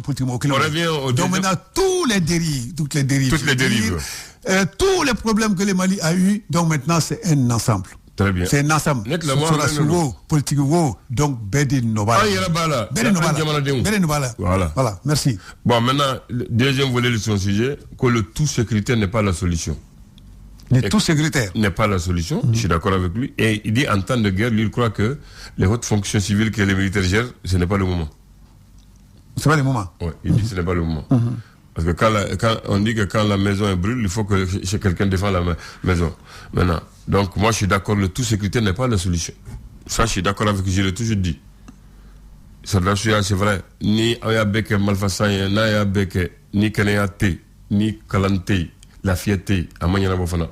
politiquement. On revient au donc maintenant, toutes les dérives. Tous les problèmes que le Mali a eu, donc maintenant, c'est un ensemble. Très bien. C'est un ensemble. Politique, donc Bedi Nobala. Voilà, merci. Bon, maintenant, le deuxième volet de son sujet, que le tout sécuritaire n'est pas la solution. Le tout sécuritaire n'est pas la solution, je suis d'accord avec lui. Et il dit en temps de guerre, lui, il croit que les hautes fonctions civiles que les militaires gèrent, ce n'est pas le moment. C'est pas le moment. Oui, il dit que ce n'est pas le moment. Parce que quand on dit que quand la maison est brûle, il faut que quelqu'un défende la maison. Maintenant, donc moi je suis d'accord, le tout sécuritaire n'est pas la solution. Ça, je suis d'accord avec lui, je l'ai toujours dit. C'est vrai. Ni Ayabeke Malfasan, ni Ayabeke, ni Kanayate, ni Kalante, la fierté, à Maniana Bofana.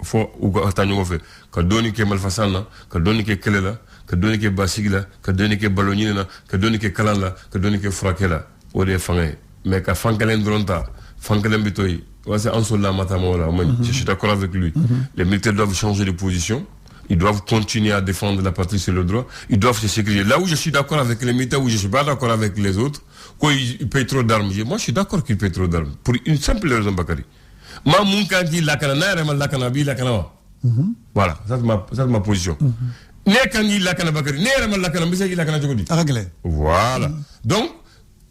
Faut ou Atanyo fait. Que donne que Malfasan, que donne que Kelela, que donne que Basigla, que donne que Balonina, que donne que Kalala, que donne que Frakela, ou des fangais. Mais qu'à Fankalen Dronta, Fankalen Bitoy, c'est en cela Matamola. Je suis d'accord avec lui. Les militaires doivent changer de position. Ils doivent continuer à défendre la patrie sur le droit. Ils doivent se sécuriser. Là où je suis d'accord avec les militaires, où je ne suis pas d'accord avec les autres, qu'ils payent trop d'armes. Moi, je suis d'accord qu'ils payent trop d'armes. Pour une simple raison, Bakary. Voilà, ça c'est ma position. Voilà. Donc,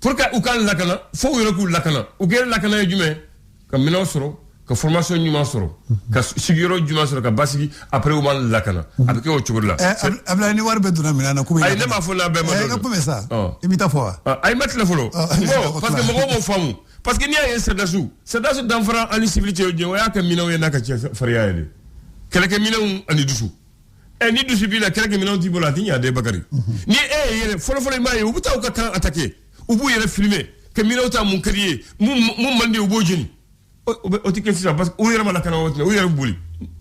pour que vous lakana, faut que lakana. Ou que lakana est humain, comme maintenant soro, que formation humain soro, que siguro humain soro, que basigi après ou mal lakana. Avec au chocolat. Abla ni war beduna milana kubi. Ay nema fola be ma. Comment ça? Imita fois. Ay met le folo. Parce que mo famu. Parce que ni ay sedasu. Sedasu d'enfant en civilité au dia que minaw yana ka faria ele. Quelques minaw ani dusu. Et ni dusu bi la quelques minaw di bolati ya de Bakary. Ni folo ma ye ubuta ka kan attaquer. Ubu yere filmer que minota mon crier mon mandi ubu jeni o ticket ça parce que ou yere malakana ou yere buli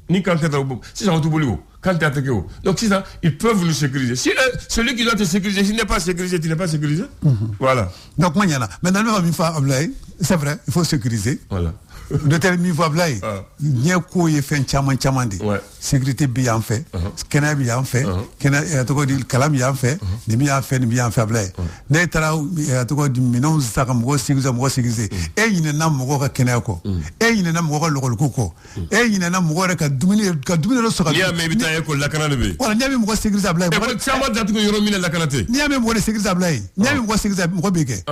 ni quand tu si ça tu buli quand tu attaqué donc si ça ils peuvent nous sécuriser si celui qui doit te sécuriser s'il n'est pas sécurisé tu n'es pas sécurisé voilà donc maintenant nous avons fait Ablaye c'est vrai il faut sécuriser voilà de tel mi voix Ablaye n'y a quoi y fait chamandi sécurité bien fait kena bien fait kena to ko di kalam bien fait ni bien fait Ablaye ne tara to ko di minon saka mo sécuriser et il n'a mo ko kena ko et il n'a mo ko lokol ko et il n'a mo ka dumini lo soka ni me bitaye ko lakana be wala ni mo ko sécuriser Ablaye ko chama datu ko yoro mine lakana te ni me mo ko sécuriser Ablaye ni me mo ko sécuriser mo ko beke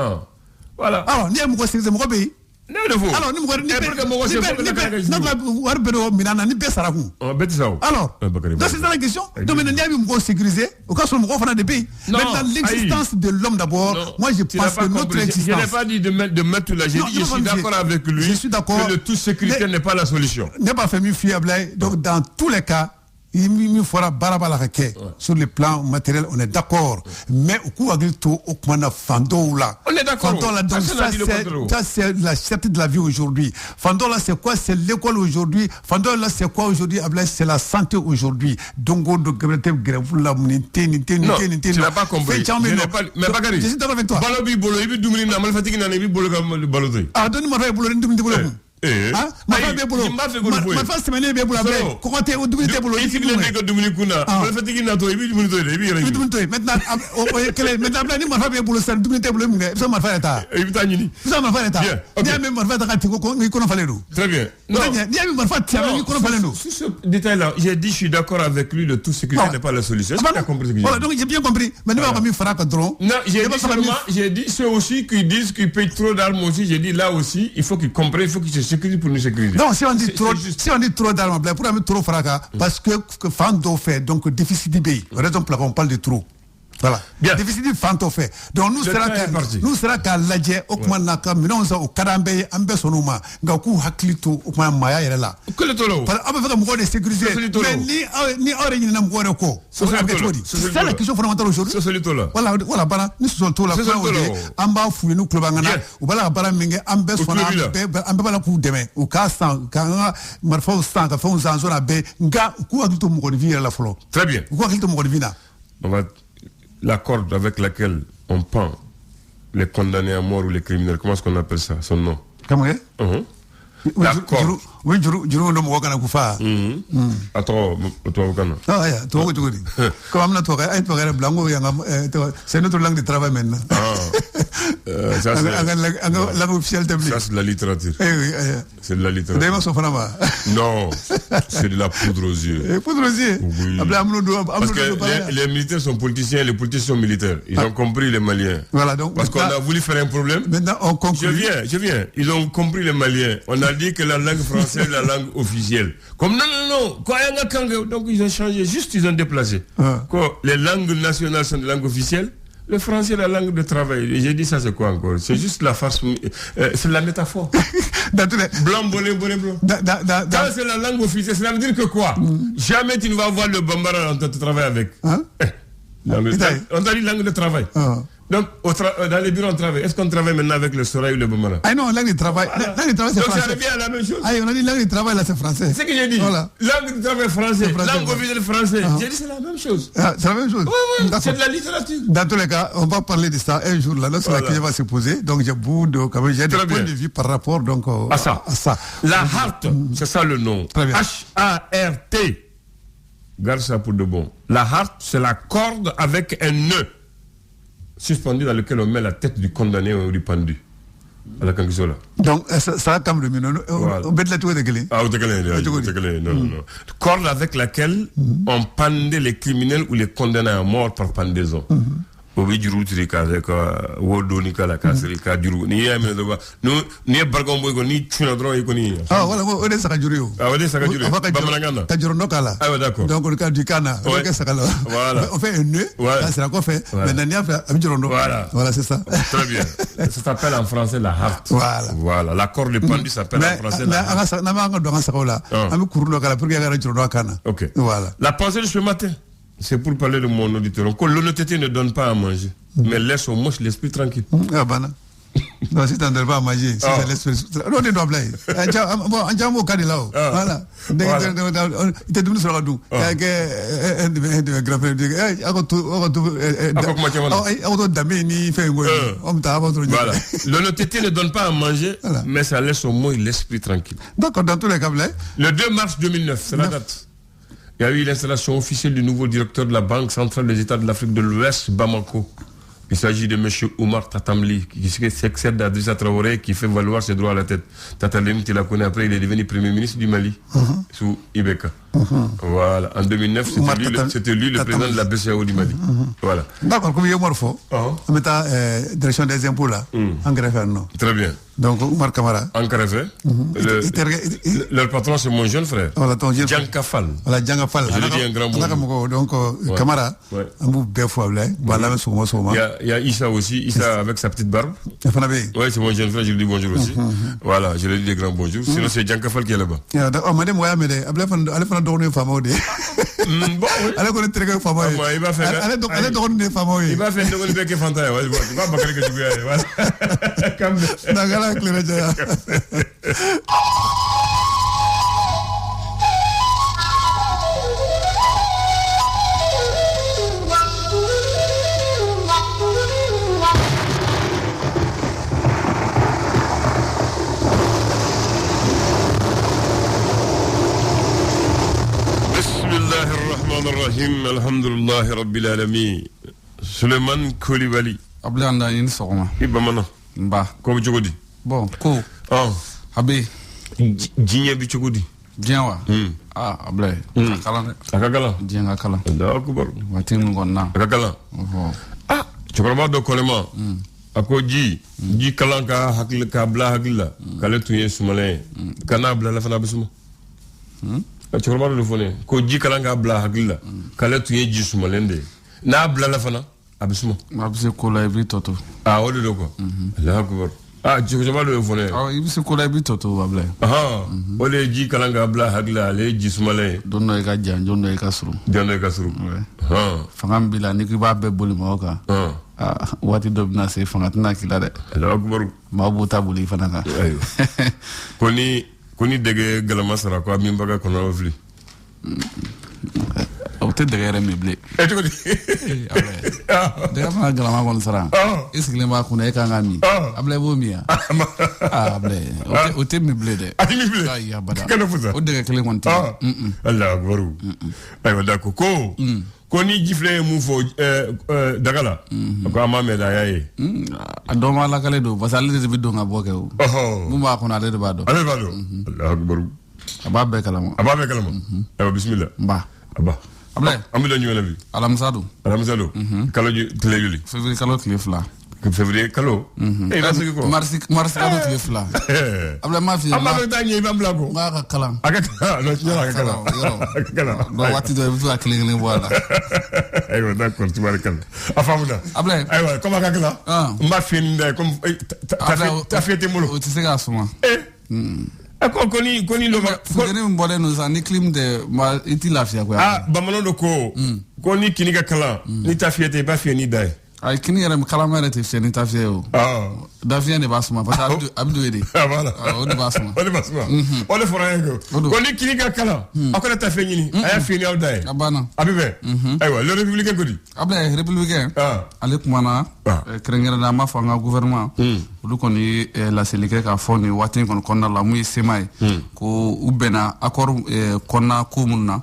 voilà alors ni mo ko sécuriser mo ko be alors ni mo ko ni war bedo minana ni be saraku alors donc c'est ça la question donc maintenant ni mo ko sécuriser au cas où mo ko fana de pays maintenant l'existence de l'homme d'abord moi je pense que notre existence je n'ai pas dit de mettre la j'ai dit je suis d'accord avec lui je suis d'accord que le tout sécuritaire n'est pas la solution n'est pas fait mieux fiable donc dans tous les cas il fera barabala sur le plan matériel on est d'accord mais au coup agriculture au commandant Fandola on est d'accord Fandola donc ça c'est la cherté de la vie aujourd'hui Fandola c'est quoi c'est l'école aujourd'hui Fandola c'est quoi aujourd'hui c'est la santé aujourd'hui donc la non tu n'as pas compris mais Bakary je suis d'accord avec toi balobi bolo ibi dumini na mal fatigué na ibi bolo kam baloté donne-moi bolo dumini bolo ma fa semaine be bolo après comment tu dumini te bolo ici le que dumini kuna mal fatigué na to ibi dumini to maintenant maintenant ni ma fa be bolo sa dumini te bolo ngi ça ma fa eta ibi tanyini ça ma fa eta ni même ma fa ta ko ngi kono fale do très bien non ni même ma fa ta ngi kono fale do sur ce détail là j'ai dit je suis d'accord avec lui le tout sécurité n'est pas la solution tu as compris ce que j'ai dit voilà donc j'ai bien compris mais nous va mi fera que drone non j'ai dit ceux aussi qui disent qu'ils payent trop d'armes aussi j'ai dit là aussi il faut qu'ils comprennent il faut qu'ils se sécurisent pour nous sécuriser non si on dit trop d'armes pour mettre trop fracas parce que Fando fait donc déficit du pays raison pour laquelle on parle de trop voilà bien déficit Fando fait donc nous sera qu'à l'adje au commandant comme nous au Karambe ambe sonuma ngaku haklito au commandant maya yere là que le tolo parce que on va sécuriser mais ni oreille na mko ko c'est la question fondamentale aujourd'hui c'est le tolo voilà bana ni so tolo amba fu nous klobangana ou bala bara minge ambe sona ambe bala ku deme au cas quand marfa sang ka fon zanzona be nga ku akito mko vivre la folo très bien ku akito mko vivre on va la corde avec laquelle on pend les condamnés à mort ou les criminels, comment est-ce qu'on appelle ça, son nom? Comment la corde. Oui, je ne me vois pas faire. Attends, toi, ah, yeah, toi, comme on a toi, blanco, c'est notre langue de travail maintenant. Ça, c'est de la littérature. C'est de la littérature. Non, c'est de la poudre aux yeux. Poudre aux yeux. Oui. Parce que les militaires sont politiciens, les politiciens sont militaires. Ils ont compris les Maliens. Voilà, donc, parce qu'on a voulu faire un problème. Maintenant, on conclut. Je viens. Ils ont compris les Maliens. On a dit que la langue française est la langue officielle. Comme non. Donc ils ont changé, juste ils ont déplacé. Les langues nationales sont des langues officielles. Le français est la langue de travail. Et j'ai dit ça, c'est quoi encore? C'est juste la farce. C'est la métaphore. Blanc, bonnet, blanc. Quand c'est la langue officielle, ça veut dire que quoi? Jamais tu ne vas voir le bambara dans ton travail avec. On t'a dit langue de travail. Donc, dans les bureaux, on travaille. Est-ce qu'on travaille maintenant avec le Soraï ou le Bambara? Ah non, langue de travail. Langue de travail, c'est français. Donc, ça revient à la même chose. Ah, on a dit langue de travail, là, c'est français. C'est ce que j'ai dit. Voilà. Langue de travail français. Langue officielle français. J'ai dit, c'est la même chose. C'est la même chose. Oui, c'est de la littérature. Dans tous les cas, on va parler de ça un jour, là, lorsque la question va se poser. Donc, j'ai beaucoup de, j'ai des points de vue par rapport, donc, à ça. La Hart, c'est ça le nom. H-A-R-T. Garde ça pour de bon. La Hart, c'est la corde avec un nœud suspendu dans lequel on met la tête du condamné ou du pendu. À la Kangisola. Donc, ça a comme le minu. On bet la tour de Gélé. Ah, non. Corde avec laquelle on pendait les criminels ou les condamnés à mort par pendaison. Obi juru tiri ka ka wodo ni kala ka siri ka juru ni ya me do ba no ni bargon boy ko ni tuna dron ko ni voilà o de saka juru yo de saka juru ba manangana ka juru no kala d'accord donc le cas du kana o ke saka voilà on fait un nœud ça sera quoi fait maintenant ni a fait juru no voilà c'est ça très bien ça s'appelle en français la harte voilà la corde pendue s'appelle en français la harte na ma do saka la am kuru no kala pour que ya juru no kana OK voilà la pensée de ce matin. C'est pour parler de mon auditeur. L'honnêteté ne donne pas à manger, mais laisse au moins l'esprit tranquille. Ah, ben non. Non, si tu n'en pas à manger, si ça laisse l'esprit tranquille. Non, tu dois blaguer. Un jambo kadi là. Voilà. Il était devenu sur la doux. Il y a un de mes grands-frères qui dit voilà. L'honnêteté ne donne pas à manger, mais ça laisse au moins l'esprit tranquille. D'accord, dans tous les cas, le 2 mars 2009, c'est la date. Il y a eu l'installation officielle du nouveau directeur de la Banque centrale des États de l'Afrique de l'Ouest, Bamako. Il s'agit de M. Oumar Tatamli, qui succède à Idrissa Traoré, qui fait valoir ses droits à la tête. Tatamli, tu la connais après, il est devenu Premier ministre du Mali, sous Ibeka. Voilà. En 2009, c'était lui le président de la BCAO du Mali. Voilà. D'accord, comme il y a Morpho, on met la direction des impôts là, en greffe, non. Très bien. Donc, Oumar Kamara. En greffe. Leur patron, c'est mon jeune frère. Djanka Fall. Voilà, Djanka Fall. Je lui dis un grand mot. Donc, Kamara, un bout de fois, voilà, il y a Issa aussi, Issa avec sa petite barbe. Oui, c'est mon jeune frère, je lui dis bonjour aussi. Voilà, je lui dis des grands bonjours. Sinon, c'est Djanka Fall qui est là-bas. Bon, elle connaît très bien Fama. Il va faire. Elle est drôle de Fama. Il va faire une drôle de Fanta. Il va pas que tu veux. Voilà. Bismillahirrahmanirrahim. Alhamdulillahi Rabbil Alamin. Suleiman Koulibaly. Ablanda yin sogoma. Ibamana. Ba. Ko jogodi. Bon, ko. Abi. Jinye bi jogodi. Jinwa. Ablay. Akala. Akala. Jinga akala. Allahu akbar. Watin ngonna. Akala. Chokorama do kolema. Ako ji kalanka hakil ka bla hakilla. Kale tuye sumale. Kana bla la fana bisuma. Chokorama do fone. Ko ji kalanka bla hakilla. Kale tuye ji sumalende. Na bla la fana abisuma. Abise kola ibi toto. Wodi do ko. Allahu akbar. Chokorama do fone. Ibise kola ibi toto ablay. Ole ji kalanka bla hakilla le ji sumale. Donno e ka jan, donno e ka suru. Donno e ka suru. Fangam bila ni ki ba be boli mawka. Wati do bina se fanga tana kila de. Allahu akbar. Ma buta boli fana ka. Ayo. Koni dege galama sara ko min baga kono ofli. te degere meble e to di de ma galama kon sara iskile ma kuna e kanga mi able bo mia able o te meble de ati meble ay abada kana fuza o de kele kon ti Allah akbaru ay wada ko ko ni gifle mu fo dagala ko ama me da yaye adoma la kale do basal de bi do nga boke o mu ma ko na de ba do Allah akbaru ababe kalama ay bismillah ba aba able amila ñu nabi alamsadu kalo ju tele yuli février kalo klefla février kalo e na sigi ko mars kalo klefla able ma fi amma do tanye ba blago ma ka kalam aka no ci aka kala do wati do bi wa kling wala aywa d'accord tubarkal afamuda able aywa comme aka kala ma fin de comme ta fete mulo o ti se ga suma koni lo fugene mbole no sa ni clim de ma iti lafia kwa bamano do ko ni kiniga kala ni ta fiete ba fi ni dai ay kini yara kala mare te fi ni ta fi o da fi ne basuma parce que abdu ede voilà o de basuma o le fora ngo ko ni kiniga kala akola ta fi ni ay fi ni al dai abana abibe aywa le républicain ko di abla républicain ale kumana krengera da ma fanga gouvernement olu koni la selike ka foni wati kon konna la muy semay ko ubena accord konna ko munna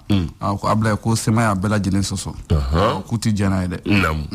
ko abla ko semay abela jelen soso ko ti janaide nam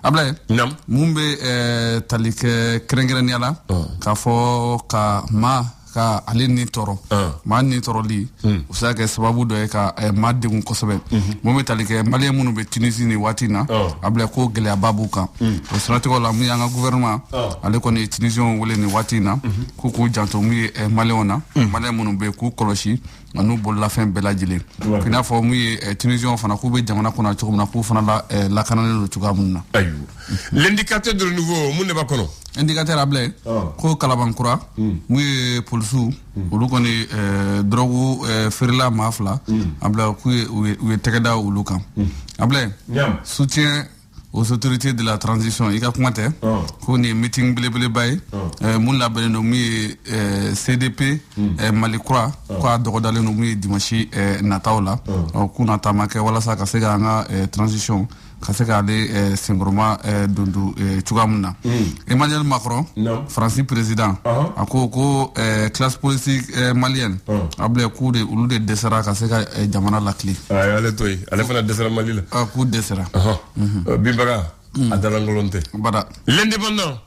abla nam mumbe talike krengera ni ala ka fo ka ma ka ale ni toro ma ni toro li usa ke sababu do e ka ma de ngun kosobe mo metali ke mali munu be Tunisie ni watina abla ko gele ababu ka o sanati ko la mu yanga gouvernement ale ko ni Tunisian wole ni watina ku ku janto mu mali ona mali munu be ku koloshi anu bol la fin bela jile kina fo mu Tunisian fana ku be jamana kona choko na ku fana la kanane lo chuga munna ayu l'indicateur de nouveau mun ne ba kono indicateur able ko kalabankura muy pulsu ulu koni drogu ferla mafla able ku we tegada ulu kam able soutien aux autorités de la transition ika kumate ko ni meeting blebele bay mun la bene no mi CDP Malikura ko dogodale no mi dimanche natawla ko na tamake wala sa ka sega nga transition kaseka de singroma dundu chugamuna Emmanuel Macron Français président ako ko classe politique malienne able coup de ulu de desera kaseka jamana lakli ale toy ale fana desera malila coup desera bimbaga adalangolonte bada l'indépendant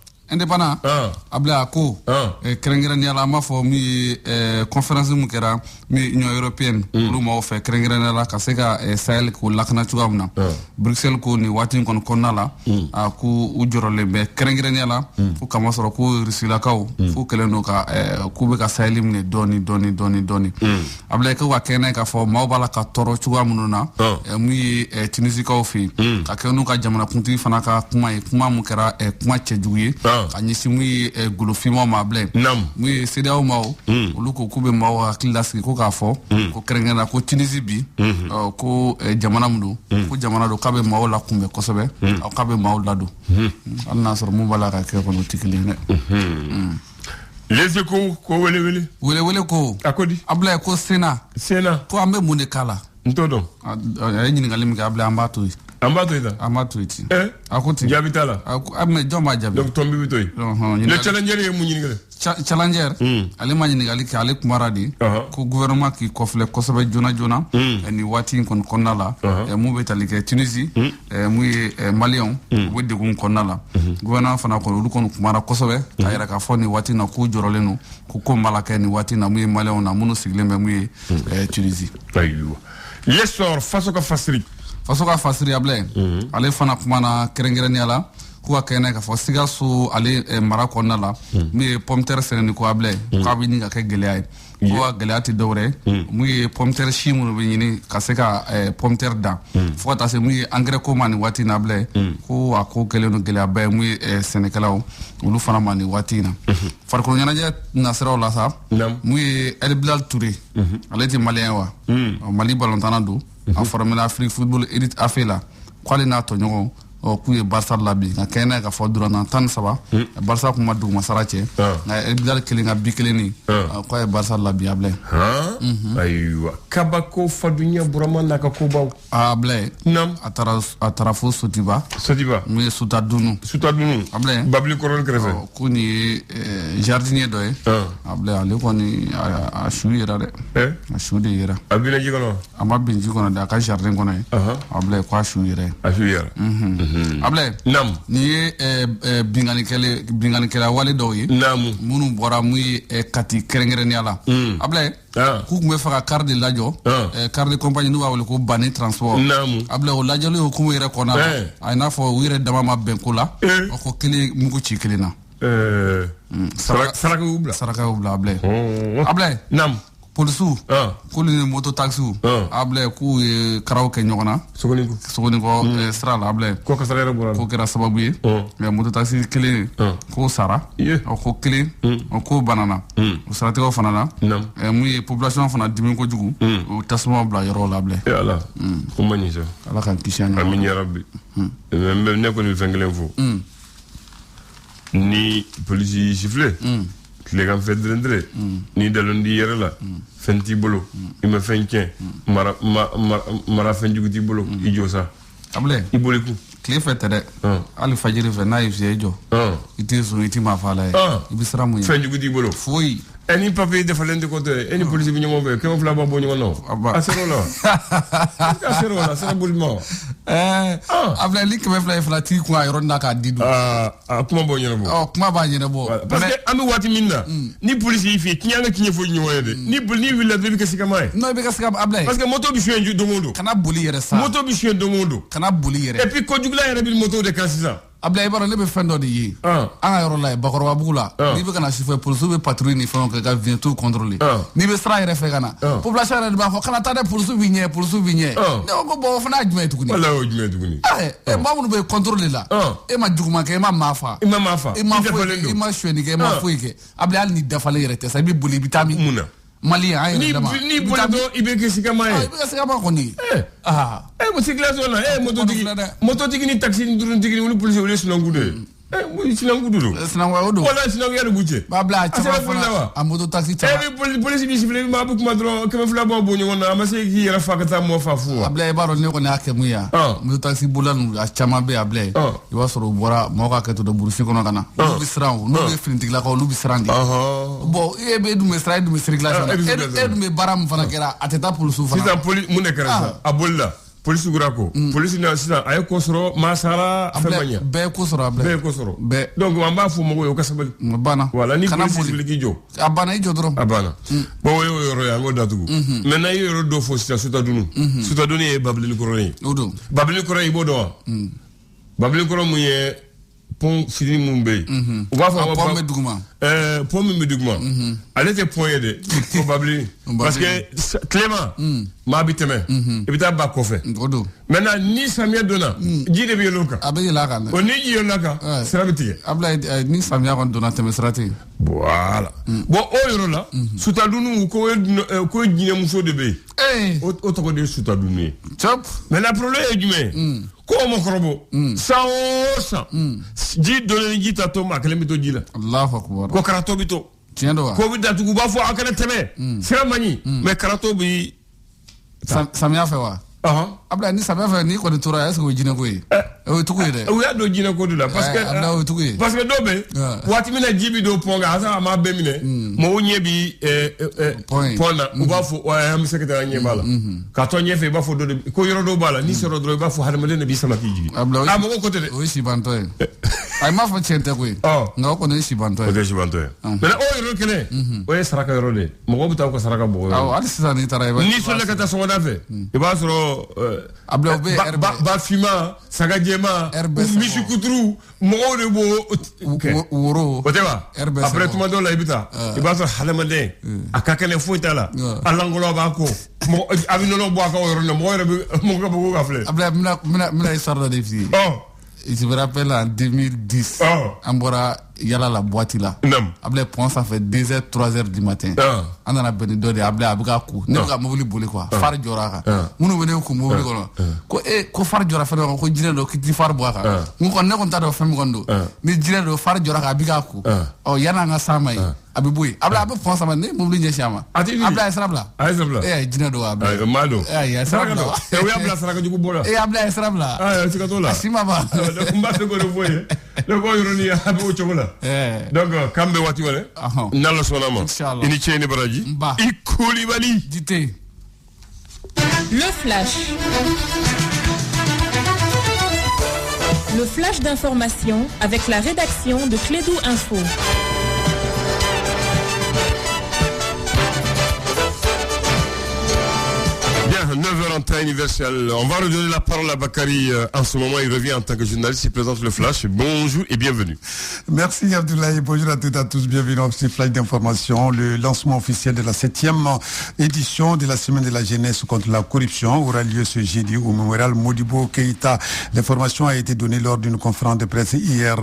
able ako krengera ni ala ma fo mi conférence mu kera mi union européenne lu ma fait krengera na la kaseka Sahel ko lakna chugamuna Bruxelles ko ni watin kon konnala aku ujorole be krengera ni ala fu kama soro ko risila kaw fu keleno ka ku be ka Sahel ni doni able ko wa kena ka fo ma bala ka toro chugamuna na mi Tunisie ka fi ka kenu ka jamana kunti fana ka kuma mu kera kuma chejuye anyisi mu golofimo ma ble mu CEDEAO ma olu ko kube ma wa klasi ko ka fo ko krengena ko Tunisie bi ko jamana mudu ko jamana do kabe ma wala kumbe kosobe o kabe ma wala do al nasr mu bala ka ke ko tikili ne les échos ko wele ko akodi abla ko sena ko ambe mune kala ntodo ay nyini ngalim ga abla ambato amatu iti akuti jabitala ame joma jabi donc tombi bitoy le challenger ye munyi ngale challenger ale manyi ngali ka ale kumaradi ko gouvernement ki kofle kosobe jona ni wati kon konala mu betali ke Tunisie mu Malion wede gun konala gouvernement fana ko lu kon kumara kosobe ayira ka foni wati na ku jorolenu ko malaka ni wati na mu Malion na munu siglembe mu Tunisie ayo l'essor faso ka fasiri able ale fana kumana kerengereni ala ko akene ka fasiga so ale mara konna la mi pomter seneni ko able ko abini ka gelay ko gelati dowre mi pomter shimu be nyini ka seka pomter da fo ta se mi engrais ko mani wati na able ko ako keleno gelay ba mi senekalaw ulu fana mani wati na farko nyana je nasra la sa mi El Bilal Touré ale ti malien wa Mali balontana do en formé l'Afrique football élite afela kwale na to nyogo k'u ye Barça labin ka kɛɲɛ n'a ye ka fɔ durant 13 Barça kuma duguma sara cɛ nka Edgar kelen ka bi kelen ni k'a ye Barça labin Ablaye ayiwa kabako fadunya Burama n'a ka kobaw Ablaye a taara fo Sotiba mun ye Sutadunu Ablaye babili kɔrɔni kɛrɛfɛ ko nin ye jardinier dɔ ye Ablaye ale kɔni a su yera dɛ a su de yera a binna ji kɔnɔ a ma bin ji kɔnɔ dɛ a ka jardin kɔnɔ ye Ablaye ko a su yera Ablaye nin ye binganikɛla wale dɔw ye minnu bɔra mun ye kati kɛrɛnkɛrɛnnenya la Ablaye k'u tun bɛ fɛ ka car de lajɔ car de compagnie n'u b'a wele ko Bani Transport Ablaye o lajɛli hukumu yɛrɛ kɔnɔna la a n'a fɔ u yɛrɛ dama ma bɛn ko la ko kelen mugu ci kelen na saraka y'u bila Ablaye polisiw k'olu ni moto taxiw Ablaye k'u ye karaw kɛ ɲɔgɔn na Sogonikɔ sira la Ablaye ko kasara yɛrɛ bɔra k'o kɛra sababu ye mais moto taxi kelen k'o sara ko kelen k'o banana o saratigɛw fana na mun ye population fana dimi kojugu o tasuma bila yɔrɔw la Ablaye ala ko man ɲi sa ala k'an kisi a ɲɔgɔn amin ya rabbi ne kɔni bɛ fɛn kelen fɔ ni polisi y'i siffler tilegan fɛ dɛrɛndɛrɛ ni dalon di yɛrɛ la fɛn t'i bolo i ma fɛn tiɲɛ mara fɛn jugu t'i bolo i jɔ sa Ablaye i boli kun tile fɛ tɛ dɛ hali fajiri fɛ n'a y'i fiyɛ i jɔ i t'i sun i t'i maa fa la ye i bɛ siran mun ye fɛn jugu t'i bolo foyi ni papier dafalen tɛ kɔtɛ e ni polisi bɛ ɲɔgɔn fɛ kɛmɛ fila b'a bɔ ɲɔgɔn na a sera o la a sera boli ma Ablaye ni kɛmɛ fila ye fila t'i kun a yɔrɔ na k'a di dun kuma b'o ɲɛnabɔ kuma b'a ɲɛnabɔ parce que an bɛ waati min na ni polisi y'i fɛ tiɲɛ an ka tiɲɛ fɔ ɲɔgɔn ye dɛ ni wulila dɔrɔn i bɛ kɛ sigama ye non i bɛ kɛ sigama Ablaye parce que moto bɛ suyɛn don o don kana boli yɛrɛ sa moto bɛ suyɛn don o don kana boli yɛrɛ et puis kojugula yɛrɛ bɛ moto de kan sisan Ablaye baro ne bɛ fɛn dɔ de ye an ka yɔrɔ la ye Bakɔrɔbabugu la n'i bɛ ka na sufɛ polisiw bɛ patrouille ni fɛnw kɛ ka vignette contrôler n'i bɛ sira yɛrɛ fɛ ka na population yɛrɛ de b'a fɔ kana taa dɛ polisiw b'i ɲɛ ne ko bon o fana ye jumɛn ye tuguni wala o jumɛn tuguni maa minnu bɛ contrôle la e ma juguman kɛ e ma maa fa i ma maa fa i ma suyɛni kɛ i ma foyi kɛ Ablaye hali ni dafalen yɛrɛ tɛ sa i bɛ boli i bɛ taa min mun na Malien an yɛrɛ dama ni boli dɔrɔn i bɛ kɛ sigama ye i bɛ kɛ sigama kɔni circulation na mototigi ni taxi ni durunitigi ni wuli polisi wuli sinanku de sinanku do sinankuya o do wala sinankuya de b'u cɛ Ablaye a caman fana a moto taxi caman polisi b'i siffler ma a bɛ kuma dɔrɔn kɛmɛ fila b'aw bɔ ɲɔgɔn na a ma se k'i yɛrɛ fa ka taa mɔgɔ fa fu wa Ablaye i b'a dɔn ne kɔni y'a kɛ mun ye moto taxi bola ninnu a caman bɛ Ablaye i b'a sɔrɔ u bɔra mɔgɔw ka kɛtɔ dɔ burusi kɔnɔ ka na n'u bɛ siran o n'u ye finitigilakaw olu bɛ siran de bon e dun bɛ siran e dun bɛ circulation na e dun bɛ baara min fana kɛra a tɛ taa polisiw fana sisan mun de kɛra sisan a bolila polisi gura ko polisi na sisan a ye ko sɔrɔ masara fɛn ma ɲɛ bɛɛ ye ko sɔrɔ Ablaye bɛɛ ye ko sɔrɔ donc an b'a fɔ mɔgɔw ye o ka sabali banna voilà ni polisi wuli k'i jɔ a banna i jɔ dɔrɔn a banna bon o y'o yɔrɔ ye an k'o datugu maintenant i ye yɔrɔ dɔ fɔ sisan Sutadunu ye Babilikɔrɔ ye o don Babilikɔrɔ i b'o dɔn wa Babilikɔrɔ mun ye pont fini mun bɛ yen u b'a fɔ pont bɛ duguma pont min bɛ duguma ale tɛ pont ye dɛ ko Babili parce que tilema maa bɛ tɛmɛ i bɛ taa ba kɔfɛ o don maintenant ni samiya donna ji de bɛ yɛlɛ o kan a bɛ yɛlɛ a kan dɛ o ni ji yɛlɛla kan sira bɛ tigɛ Ablaye ni samiya kɔni donna tɛmɛ sira tɛ yen voilà bon o yɔrɔ la Sutadunu ko jinɛmuso de bɛ yen o tɔgɔ de ye Sutadunu ye maintenant problème ye jumɛn ye ko o ma kɔrɔbɔ san o san ji donnen ni ji ta to maa kelen bɛ to ji la Allahu akbar ko karatɔ bɛ to tiɲɛ don wa ko bɛ datugu u b'a fɔ aw kana tɛmɛ sira man ɲi mais karatɔ bɛ samiya fɛ wa Ablaye ni samiya fɛ n'i kɔni tora est-ce que o ye jinɛko ye o ye tugu ye dɛ o y'a don jinɛko de la parce que o ye tugu ye parce que dɔw bɛ waati min na ji bɛ don pont kan a ma bɛɛ minɛ mɔgɔw ɲɛ bɛ pont na u b'a fɔ an bɛ se ka taa an ɲɛ b'a la ka tɔ ɲɛfɛ i b'a fɔ dɔ de ko yɔrɔ dɔw b'a la n'i sɔrɔ dɔrɔn i b'a fɔ hadamaden de b'i sama k'i jigin mɔgɔw ko tɛ dɛ o ye sibantɔ ye a m'a fɔ tiɲɛ tɛ koyi nka o kɔni ye sibantɔ ye o tɛ sibantɔ ye mais o yɔrɔ kelen o ye saraka yɔrɔ de ye mɔgɔw bɛ taa u ka saraka bɔ hali sisan n'i taara n'i sɔrɔla ka taa sɔgɔmada fɛ i b'a sɔrɔ ba finman saga jɛman misi kuturu mɔgɔw de b'o woro o tɛ wa après tuma dɔw la i bɛ taa i b'a sɔrɔ hadamaden a ka kɛnɛ foyi t'a la a langolo b'a ko a bɛ nɔnɔ bɔ a ka o yɔrɔ la mɔgɔ yɛrɛ bɛ mɔgɔ ka bɔ ko ka filɛ Ablaye n bɛna histoire dɔ de f'i ye je me rappelle en 2010 an bɔra il y a là la boîte là. Après, prend ça fait 2h, 3h du matin. On a besoin de après Abgaku. Ne pas mobile boule quoi. Far Joraka. Nous venons au mobile quoi. Ko Far Joraka, ko Jinero qui Far Boaka. Nous connaissons ta femme Gondo. Mais Jinero Far Joraka Abigaku. Oh, Yana Samai. Abiboui. Abla prend ça maintenant, mobile Chama. Abla Esrabla. Eh, Jinero Abla. Mado. Eh, Esrabla. Eh, oui, Abla Saraka du Bola. Eh, Abla Esrabla. Ah, c'est quand on l'a. Simaba. Le combat de Godovoye. Le boy ironie à Bochola. Donc, Kambe Watiwale. Nala Sonama. Ini Chene Baraji. Ikoulibaly. Dité. Le flash. Le flash d'information avec la rédaction de Clédou Info. Bien, 9h en temps universel. On va redonner la parole à Bakary. En ce moment, il revient en tant que journaliste. Il présente le flash. Bonjour et bienvenue. Merci Abdoulaye. Bonjour à toutes et à tous. Bienvenue dans ce flash d'information. Le lancement officiel de la 7e édition de la Semaine de la jeunesse contre la corruption aura lieu ce jeudi au mémorial Modibo Keïta. L'information a été donnée lors d'une conférence de presse hier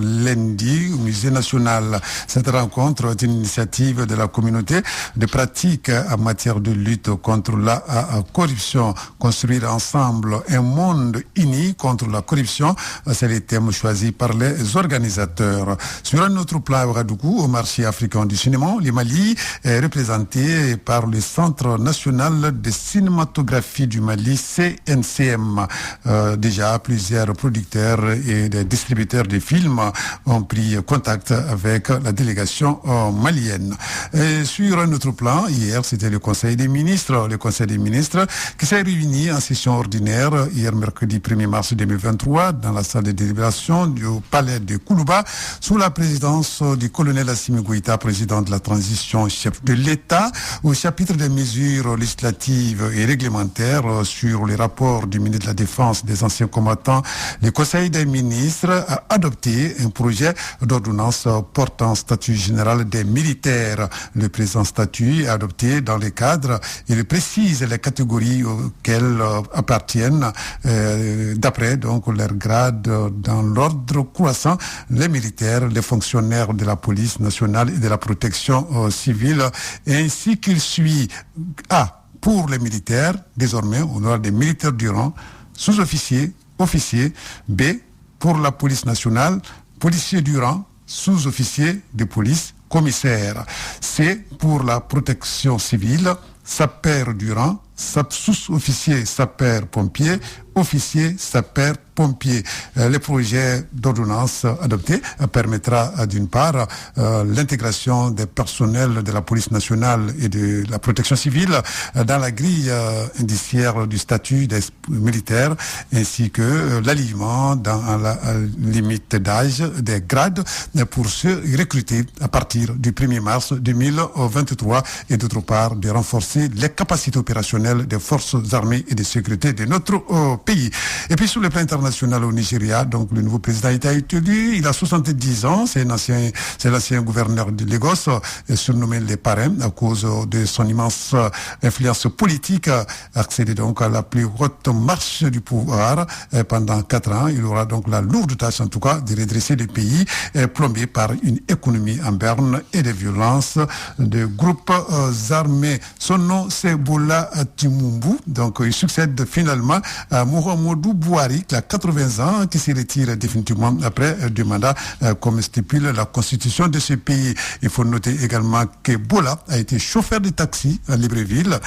lundi au Musée national. Cette rencontre est une initiative de la communauté de pratique en matière de lutte contre la corruption. Construire ensemble un monde uni contre la corruption, c'est le thème choisi par les organisateurs. Sur un autre plan à Ouagadougou, au marché africain du cinéma, le Mali est représenté par le Centre national de cinématographie du Mali, CNCM. Déjà, plusieurs producteurs et des distributeurs de films ont pris contact avec la délégation malienne. Et sur un autre plan, hier, c'était le Conseil des ministres. Le Conseil des ministres qui s'est réuni en session ordinaire hier mercredi 1er mars 2023 dans la salle de délibération du palais de Koulouba sous la présidence du colonel Assimi Goïta, président de la transition, chef de l'État, au chapitre des mesures législatives et réglementaires sur les rapports du ministre de la Défense des anciens combattants. Le Conseil des ministres a adopté un projet d'ordonnance portant statut général des militaires. Le présent statut est adopté dans le cadre, il précise les catégories auxquelles appartiennent, d'après donc leur grade dans l'ordre croissant, les militaires, les fonctionnaires de la police nationale et de la protection civile, ainsi qu'il suit. Pour les militaires, désormais, on aura des militaires du rang, sous-officiers, officiers. B, pour la police nationale, policiers du rang, sous-officiers de police, commissaires. C, pour la protection civile, sapeur du rang, sous-officier, sapeur-pompier, officier, sapeur-pompier. Le projet d'ordonnance adopté permettra d'une part l'intégration des personnels de la police nationale et de la protection civile dans la grille indiciaire du statut des militaires, ainsi que l'alignement dans la limite d'âge des grades pour ceux recrutés à partir du 1er mars 2023, et d'autre part de renforcer les capacités opérationnelles des forces armées et de sécurité de notre pays. Et puis sur le plan international au Nigeria, donc le nouveau président a été élu, il a 70 ans, c'est l'ancien gouverneur de Lagos, surnommé le parrain à cause de son immense influence politique, accédé donc à la plus haute marche du pouvoir pendant 4 ans. Il aura donc la lourde tâche en tout cas de redresser le pays plombé par une économie en berne et des violences de groupes armés. Son nom c'est Bola Tinubu, donc il succède finalement à Muhammadu Buhari qui a 80 ans, qui se retire définitivement après 2 mandats comme stipule la constitution de ce pays. Il faut noter également que Bola a été chauffeur de taxi à Libreville,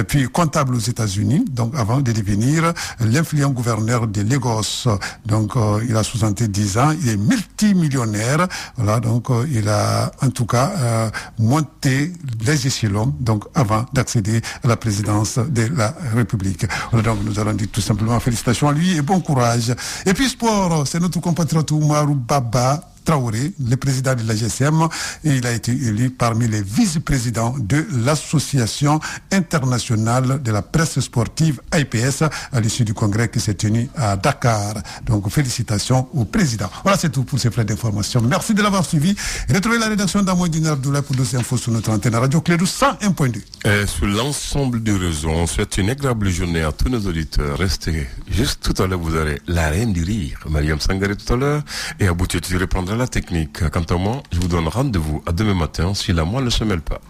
puis comptable aux États-Unis, donc avant de devenir l'influent gouverneur de Lagos. Donc il a 70 ans, il est multimillionnaire, voilà, donc il a en tout cas monté les échelons donc avant d'accéder à la présidence de la République. Voilà, donc nous allons dire tout simplement félicitations à lui et bon courage. Et puis sport, c'est notre compatriote Oumarou Baba Traoré, le président de la GCM, et il a été élu parmi les vice-présidents de l'Association internationale de la presse sportive AIPS à l'issue du congrès qui s'est tenu à Dakar. Donc félicitations au président. Voilà, c'est tout pour ces frais d'information. Merci de l'avoir suivi. Retrouvez la rédaction dans moins d'une heure de là pour d'autres infos sur notre antenne Radio Clédou 101.2. Sur l'ensemble du réseau, on souhaite une agréable journée à tous nos auditeurs. Restez juste tout à l'heure, vous aurez la reine du rire, Mariam Sangaré tout à l'heure, et à bout tu reprendras la technique. Quant à moi, je vous donne rendez-vous à demain matin si la moelle ne se mêle pas.